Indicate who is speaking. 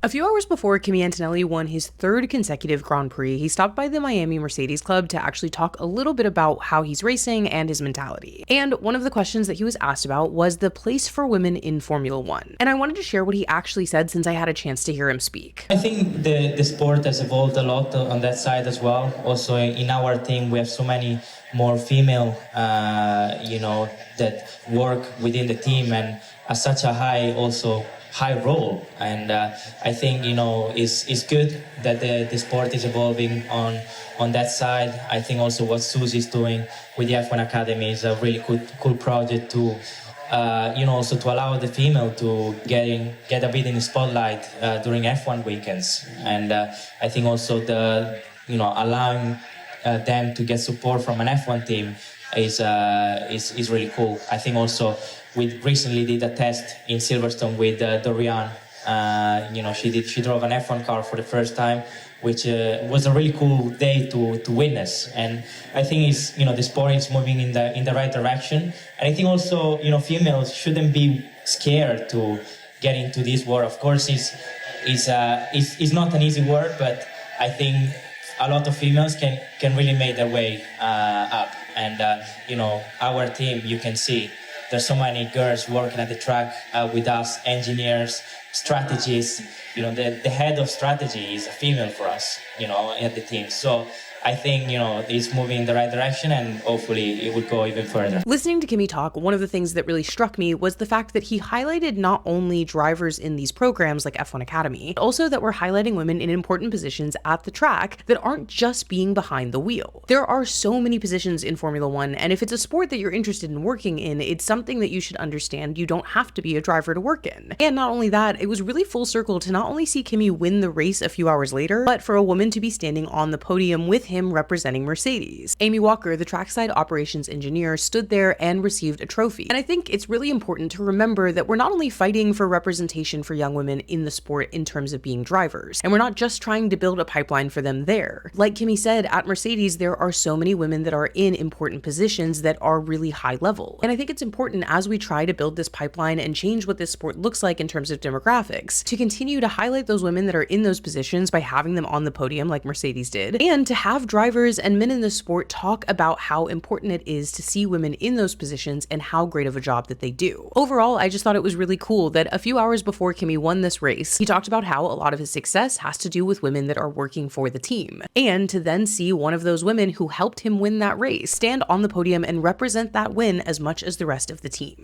Speaker 1: A few hours before Kimi Antonelli won his third consecutive Grand Prix, he stopped by the Miami Mercedes Club to actually talk a little bit about how he's racing and his mentality. And one of the questions that he was asked about was the place for women in Formula One. And I wanted to share what he actually said since I had a chance to hear him speak.
Speaker 2: I think the sport has evolved a lot on that side as well. Also in our team, we have so many more female, that work within the team and are such a high role, and I think it's good that the sport is evolving on that side. I think also what Susie is doing with the F1 Academy is a really cool project to also to allow the female to get a bit in the spotlight during F1 weekends, and I think also the allowing them to get support from an F1 team is really cool. I think also we recently did a test in Silverstone with Dorian. She drove an F1 car for the first time, which was a really cool day to witness. And I think the sport is moving in the right direction. And I think also females shouldn't be scared to get into this world. Of course, it's not an easy world, but I think a lot of females can really make their way up. And our team, you can see there's so many girls working at the track with us, engineers, strategists. The head of strategy is a female for us, at the team. So I think, it's moving in the right direction, and hopefully it will go even further.
Speaker 1: Listening to Kimi talk, one of the things that really struck me was the fact that he highlighted not only drivers in these programs like F1 Academy, but also that we're highlighting women in important positions at the track that aren't just being behind the wheel. There are so many positions in Formula One, and if it's a sport that you're interested in working in, it's something that you should understand you don't have to be a driver to work in. And not only that, it was really full circle to not only see Kimi win the race a few hours later, but for a woman to be standing on the podium with him representing Mercedes. Amy Walker, the trackside operations engineer, stood there and received a trophy. And I think it's really important to remember that we're not only fighting for representation for young women in the sport in terms of being drivers, and we're not just trying to build a pipeline for them there. Like Kimi said, at Mercedes, there are so many women that are in important positions that are really high level. And I think it's important as we try to build this pipeline and change what this sport looks like in terms of demographics, to continue to highlight those women that are in those positions by having them on the podium like Mercedes did, and to have drivers and men in the sport talk about how important it is to see women in those positions and how great of a job that they do. Overall, I just thought it was really cool that a few hours before Kimi won this race, he talked about how a lot of his success has to do with women that are working for the team. And to then see one of those women who helped him win that race stand on the podium and represent that win as much as the rest of the team.